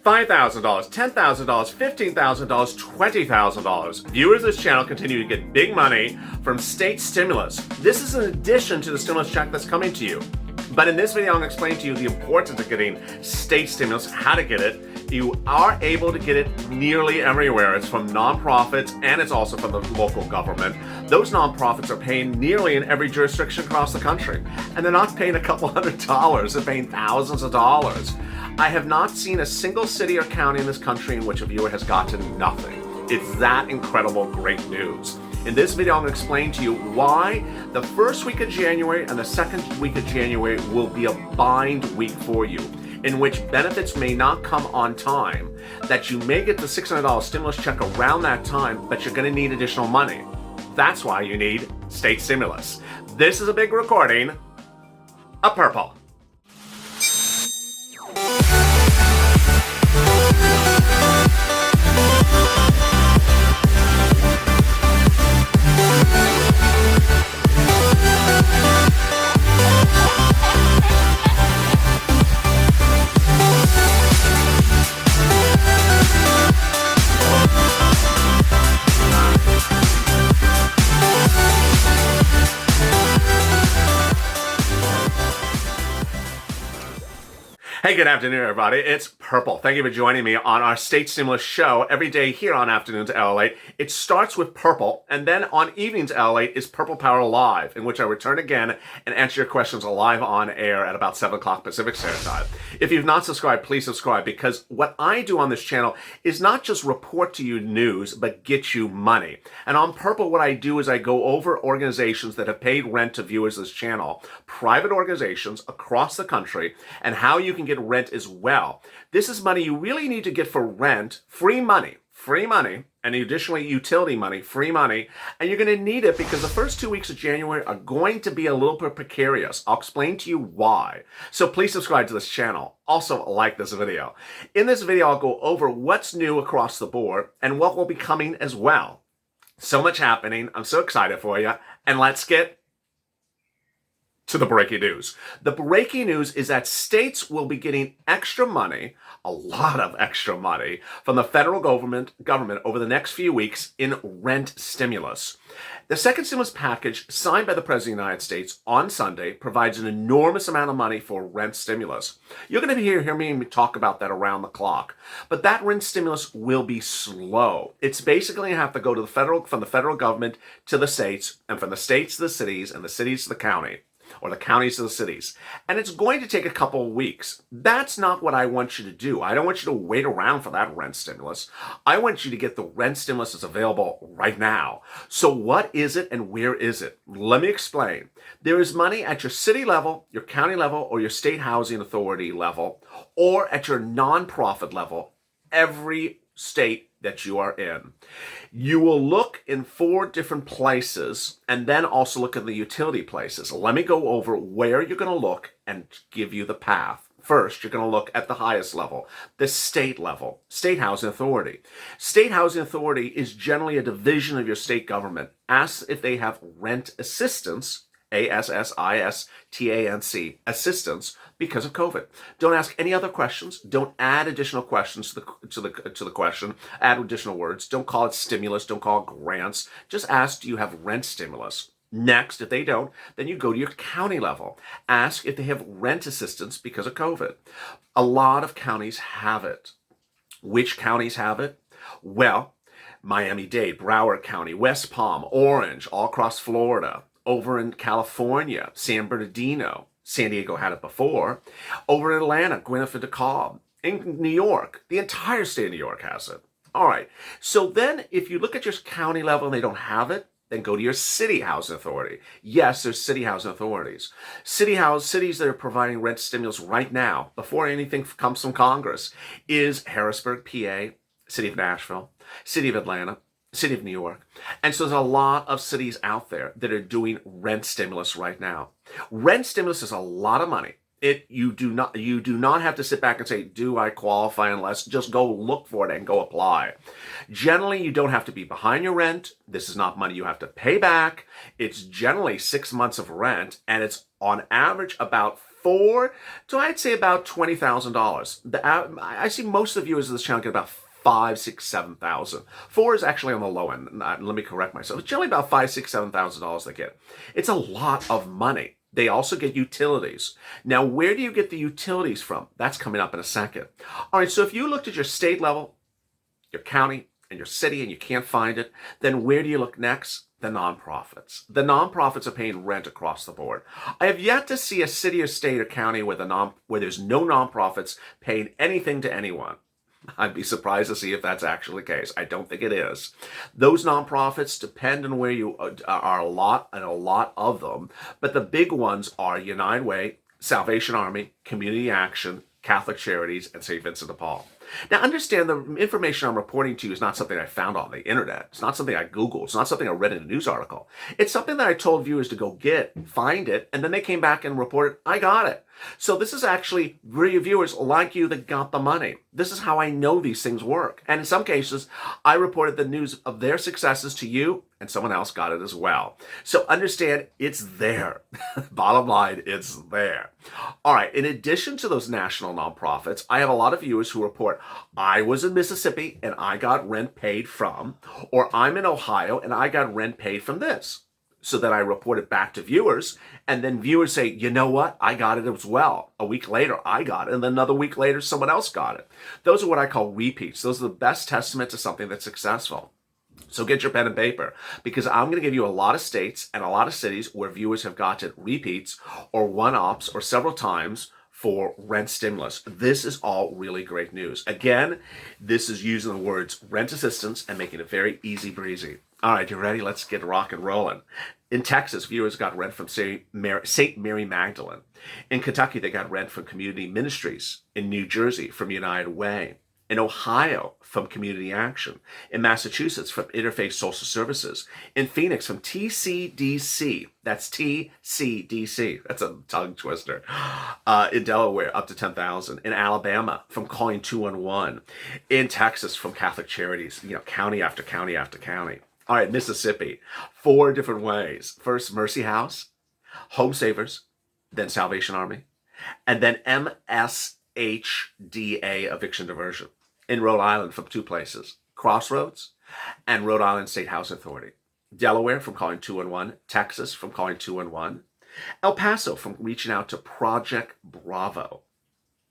$5,000, $10,000, $15,000, $20,000. Viewers of this channel continue to get big money from state stimulus. This is in addition to the stimulus check that's coming to you. But in this video, I'm going to explain to you the importance of getting state stimulus, how to get it. You are able to get it nearly everywhere. It's from nonprofits and it's also from the local government. Those nonprofits are paying nearly in every jurisdiction across the country. And they're not paying a couple $100s, they're paying thousands of dollars. I have not seen a single city or county in this country in which a viewer has gotten nothing. It's that incredible great news. In this video, I'm going to explain to you why the first week of January and the second week of January will be a bind week for you, in which benefits may not come on time, that you may get the $600 stimulus check around that time, but you're going to need additional money. That's why you need state stimulus. This is a big recording of Purple. Hey, good afternoon, everybody. It's Purple. Thank you for joining me on our State Stimulus show every day here on Afternoons at LALATE. It starts with Purple, and then on evenings at LALATE is Purple Power Live, in which I return again and answer your questions live on air at about 7 o'clock Pacific Standard Time. If you've not subscribed, please subscribe, because what I do on this channel is not just report to you news, but get you money. And on Purple, what I do is I go over organizations that have paid rent to viewers of this channel, private organizations across the country, and how you can get rent as well. This is money you really need to get for rent, free money, and additionally utility money, free money, and you're going to need it because the first 2 weeks of January are going to be a little bit precarious. I'll explain to you why. So please subscribe to this channel. Also like this video. In this video, I'll go over what's new across the board and what will be coming as well. So much happening. I'm so excited for you. And let's get to the breaking news. The breaking news is that states will be getting extra money, a lot of extra money, from the federal government over the next few weeks in rent stimulus. The second stimulus package signed by the President of the United States on Sunday provides an enormous amount of money for rent stimulus. You're going to hear me talk about that around the clock. But that rent stimulus will be slow. It's basically going to have to go to from the federal government to the states, and from the states to the cities, and the cities to the county, or the counties to the cities. And it's going to take a couple of weeks. That's not what I want you to do. I don't want you to wait around for that rent stimulus. I want you to get the rent stimulus that's available right now. So what is it and where is it? Let me explain. There is money at your city level, your county level, or your state housing authority level, or at your nonprofit level, every state that you are in. You will look in 4 different places and then also look at the utility places. Let me go over where you're going to look and give you the path. First, you're going to look at the highest level, the state level, State Housing Authority. State Housing Authority is generally a division of your state government. Ask if they have rent assistance, ASSISTANC, assistance, because of COVID. Don't ask any other questions. Don't add additional questions to the question. Add additional words. Don't call it stimulus. Don't call it grants. Just ask, do you have rent stimulus? Next, if they don't, then you go to your county level. Ask if they have rent assistance because of COVID. A lot of counties have it. Which counties have it? Well, Miami-Dade, Broward County, West Palm, Orange, all across Florida. Over in California, San Bernardino, San Diego had it before. Over in Atlanta, Gwinnett and DeKalb. In New York, the entire state of New York has it. All right. So then if you look at your county level and they don't have it, then go to your city housing authority. Yes, there's city housing authorities. Cities that are providing rent stimulus right now, before anything comes from Congress, is Harrisburg, PA, City of Nashville, City of Atlanta, City of New York. And so there's a lot of cities out there that are doing rent stimulus right now. Rent stimulus is a lot of money. You do not have to sit back and say, do I qualify, unless just go look for it and go apply. Generally, you don't have to be behind your rent. This is not money you have to pay back. It's generally 6 months of rent, and it's on average about 4 to, I'd say, about $20,000. I see most of the viewers of this channel get about 5, 6, 7,000. 4 is actually on the low end. Let me correct myself. It's generally about 5, 6, $7,000 they get. It's a lot of money. They also get utilities. Now, where do you get the utilities from? That's coming up in a second. All right, so if you looked at your state level, your county, and your city, and you can't find it, then where do you look next? The nonprofits. The nonprofits are paying rent across the board. I have yet to see a city or state or county where there's no nonprofits paying anything to anyone. I'd be surprised to see if that's actually the case. I don't think it is. Those nonprofits depend on where you are, a lot of them, but the big ones are United Way, Salvation Army, Community Action, Catholic Charities, and St. Vincent de Paul. Now, understand the information I'm reporting to you is not something I found on the internet. It's not something I Googled. It's not something I read in a news article. It's something that I told viewers to go get, find it, and then they came back and reported, I got it. So this is actually your viewers like you that got the money. This is how I know these things work. And in some cases, I reported the news of their successes to you, and someone else got it as well. So understand, it's there. Bottom line, it's there. All right, in addition to those national nonprofits, I have a lot of viewers who report, I was in Mississippi and I got rent paid from, or I'm in Ohio and I got rent paid from this. So then I report it back to viewers, and then viewers say, you know what? I got it as well. A week later, I got it, and then another week later, someone else got it. Those are what I call repeats. Those are the best testament to something that's successful. So get your pen and paper, because I'm going to give you a lot of states and a lot of cities where viewers have gotten repeats or one-offs or several times for rent stimulus. This is all really great news. Again, this is using the words rent assistance and making it very easy breezy. All right, you ready? Let's get rock and rolling. In Texas, viewers got rent from St. Mary Magdalene. In Kentucky, they got rent from Community Ministries. In New Jersey, from United Way. In Ohio, from Community Action. In Massachusetts, from Interfaith Social Services. In Phoenix, from TCDC. That's TCDC. That's a tongue twister. In Delaware, up to $10,000. In Alabama, from calling 211. In Texas, from Catholic Charities. County after county after county. All right, Mississippi, 4 different ways. First, Mercy House, Home Savers, then Salvation Army, and then MSHDA, Eviction Diversion. In Rhode Island, from 2 places, Crossroads and Rhode Island State House Authority. Delaware, from calling 211. Texas, from calling 211. El Paso, from reaching out to Project Bravo.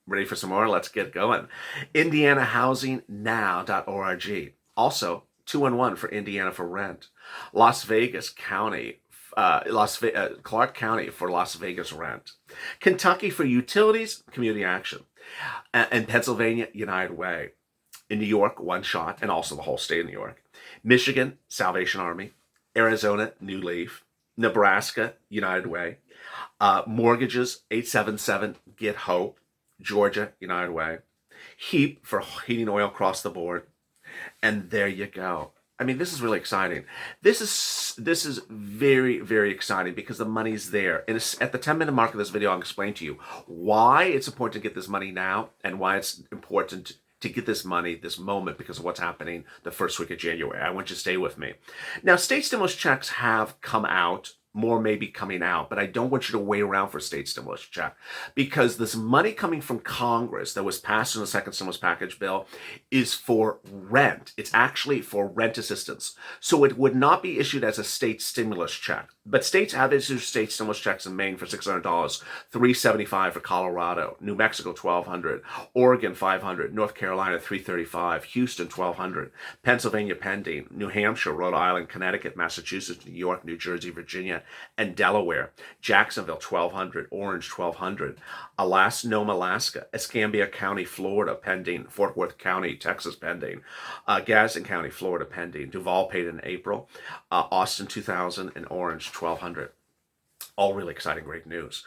Ready for some more? Let's get going. IndianaHousingNow.org. Also, 211 for Indiana for rent. Las Vegas County, Clark County for Las Vegas rent. Kentucky for utilities, Community Action. And Pennsylvania, United Way. In New York, One Shot, and also the whole state of New York. Michigan, Salvation Army. Arizona, New Leaf. Nebraska, United Way. Mortgages, 877, Get Hope. Georgia, United Way. HEAP for heating oil across the board. And there you go. I mean, this is really exciting. This is very, very exciting because the money's there. And at the 10-minute mark of this video, I'll explain to you why it's important to get this money now and why it's important to get this money, this moment, because of what's happening the first week of January. I want you to stay with me. Now, state stimulus checks have come out. More may be coming out, but I don't want you to wait around for a state stimulus check, because this money coming from Congress that was passed in the second stimulus package bill is for rent. It's actually for rent assistance. So it would not be issued as a state stimulus check. But states have issued state stimulus checks in Maine for $600, $375 for Colorado, New Mexico $1,200, Oregon $500, North Carolina $335, Houston $1,200, Pennsylvania pending, New Hampshire, Rhode Island, Connecticut, Massachusetts, New York, New Jersey, Virginia, and Delaware. Jacksonville $1,200, Orange $1,200, Nome, Alaska, Escambia County, Florida pending, Fort Worth County, Texas pending, Gadsden County, Florida pending, Duval paid in April, Austin $2,000, and Orange $1,200. All really exciting, great news.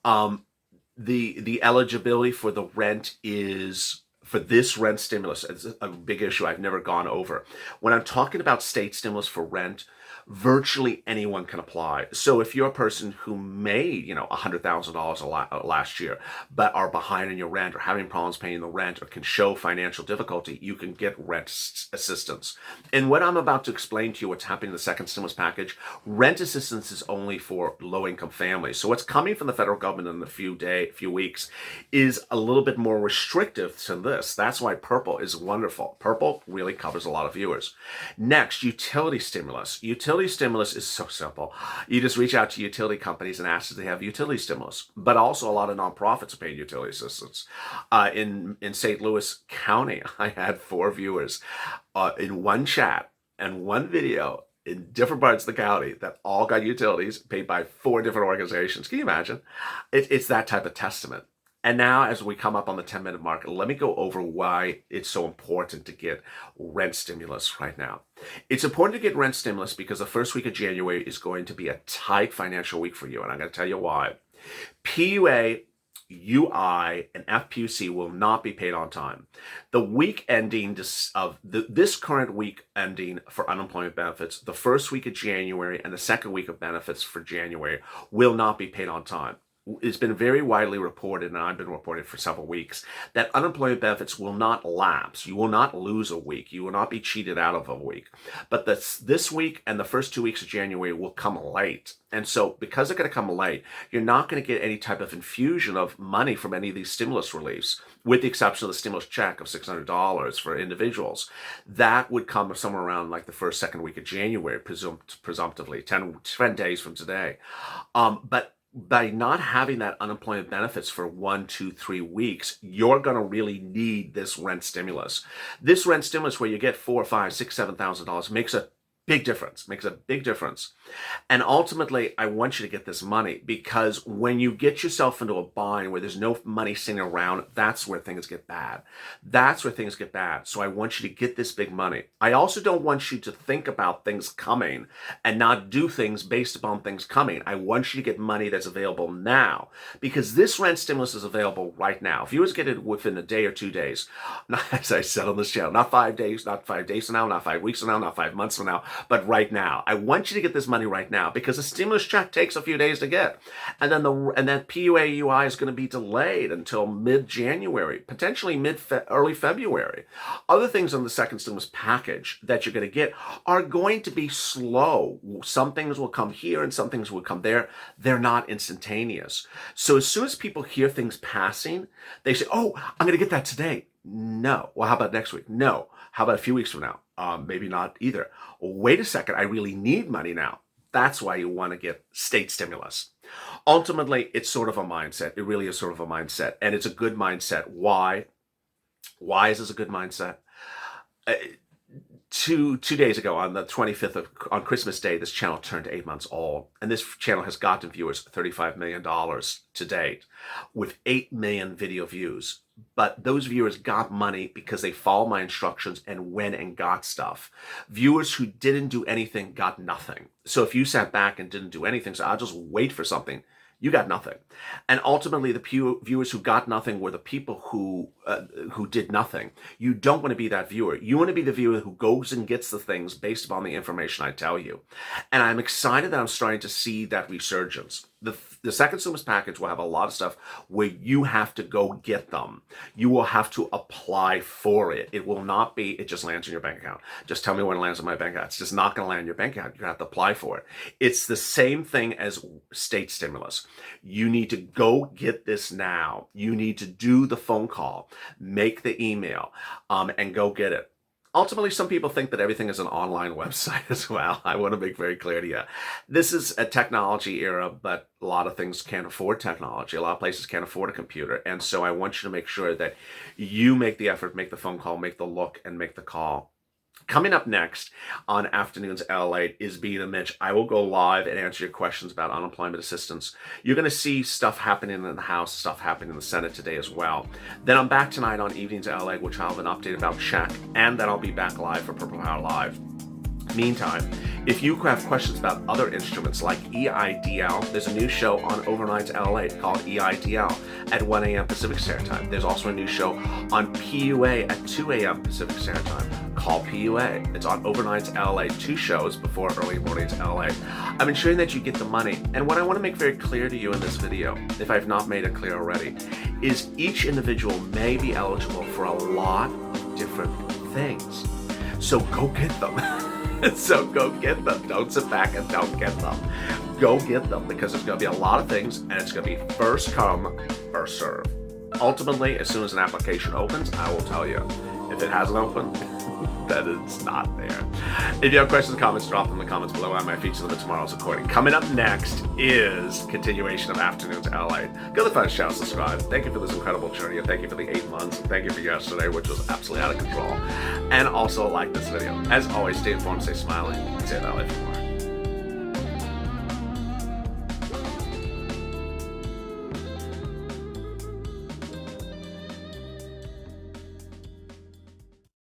The eligibility for the rent is, for this rent stimulus, it's a big issue I've never gone over. When I'm talking about state stimulus for rent, virtually anyone can apply. So if you're a person who made, $100,000 last year, but are behind in your rent or having problems paying the rent or can show financial difficulty, you can get rent assistance. And what I'm about to explain to you, what's happening in the second stimulus package, rent assistance is only for low-income families. So what's coming from the federal government in a few weeks is a little bit more restrictive to this. That's why purple is wonderful. Purple really covers a lot of viewers. Next, utility stimulus. Utility stimulus is so simple. You just reach out to utility companies and ask if they have utility stimulus. But also a lot of nonprofits are paying utility assistance. In St. Louis County, I had 4 viewers in one chat and one video in different parts of the county that all got utilities paid by 4 different organizations. Can you imagine? It's that type of testament. And now, as we come up on the 10-minute mark, let me go over why it's so important to get rent stimulus right now. It's important to get rent stimulus because the first week of January is going to be a tight financial week for you, and I'm going to tell you why. PUA, UI, and FPUC will not be paid on time. The week ending this current week ending for unemployment benefits, the first week of January and the second week of benefits for January will not be paid on time. It's been very widely reported, and I've been reporting for several weeks, that unemployment benefits will not lapse. You will not lose a week. You will not be cheated out of a week. But this week and the first 2 weeks of January will come late. And so because they're going to come late, you're not going to get any type of infusion of money from any of these stimulus reliefs, with the exception of the stimulus check of $600 for individuals. That would come somewhere around like the first, second week of January, presumptively, 10 days from today. But by not having that unemployment benefits for 1, 2, 3 weeks, you're going to really need this rent stimulus. This rent stimulus where you get $4,000, $5,000, $6,000, $7,000 makes a big difference. And ultimately, I want you to get this money, because when you get yourself into a bind where there's no money sitting around, that's where things get bad. So I want you to get this big money. I also don't want you to think about things coming and not do things based upon things coming. I want you to get money that's available now, because this rent stimulus is available right now. If you get it within a day or 2 days, not, as I said on this channel, not 5 days, not 5 days from now, not 5 weeks from now, not 5 months from now, but right now. I want you to get this money right now, because the stimulus check takes a few days to get. And then that PUA UI is going to be delayed until mid-January, potentially early February. Other things on the second stimulus package that you're going to get are going to be slow. Some things will come here and some things will come there. They're not instantaneous. So as soon as people hear things passing, they say, oh, I'm going to get that today. No. Well, how about next week? No. How about a few weeks from now? Maybe not either. Wait a second, I really need money now. That's why you want to get state stimulus. Ultimately, it's sort of a mindset. It really is sort of a mindset. And it's a good mindset. Why? Why is this a good mindset? Two days ago, on the 25th on Christmas Day, this channel turned 8 months old. And this channel has gotten viewers $35 million to date, with 8 million video views. But those viewers got money because they followed my instructions and went and got stuff. Viewers who didn't do anything got nothing. So if you sat back and didn't do anything, so I'll just wait for something, you got nothing. And ultimately, the viewers who got nothing were the people who did nothing. You don't want to be that viewer. You want to be the viewer who goes and gets the things based upon the information I tell you. And I'm excited that I'm starting to see that resurgence. The second stimulus package will have a lot of stuff where you have to go get them. You will have to apply for it. It will not be, it just lands in your bank account. Just tell me when it lands in my bank account. It's just not going to land in your bank account. You have to apply for it. It's the same thing as state stimulus. You need to go get this now. You need to do the phone call, make the email, and go get it. Ultimately, some people think that everything is an online website as well. I want to make very clear to you. This is a technology era, but a lot of things can't afford technology. A lot of places can't afford a computer. And so I want you to make sure that you make the effort, make the phone call, make the look, and make the call. Coming up next on Afternoons LALATE is Being a Mitch. I will go live and answer your questions about unemployment assistance. You're going to see stuff happening in the House, stuff happening in the Senate today as well. Then I'm back tonight on Evenings LA, which I'll have an update about check, and then I'll be back live for Purple Power Live. Meantime, if you have questions about other instruments like EIDL, there's a new show on overnights LALATE called EIDL at 1 a.m. Pacific Standard Time. There's also a new show on PUA at 2 a.m. Pacific Standard Time called PUA. It's on overnights LALATE, 2 shows before early mornings LA. I'm ensuring that you get the money. And what I want to make very clear to you in this video, if I've not made it clear already, is each individual may be eligible for a lot of different things. So go get them. So go get them. Don't sit back and don't get them. Go get them, because there's going to be a lot of things, and it's going to be first come, first serve. Ultimately, as soon as an application opens, I will tell you. If it hasn't opened, then it's not there. If you have questions or comments, drop them in the comments below. I might feature them in tomorrow's recording. Coming up next is continuation of Afternoons LA. Go to the phone, shout, subscribe. Thank you for this incredible journey, and thank you for the 8 months, and thank you for yesterday, which was absolutely out of control. And also like this video. As always, stay informed, stay smiling, and stay LA for more.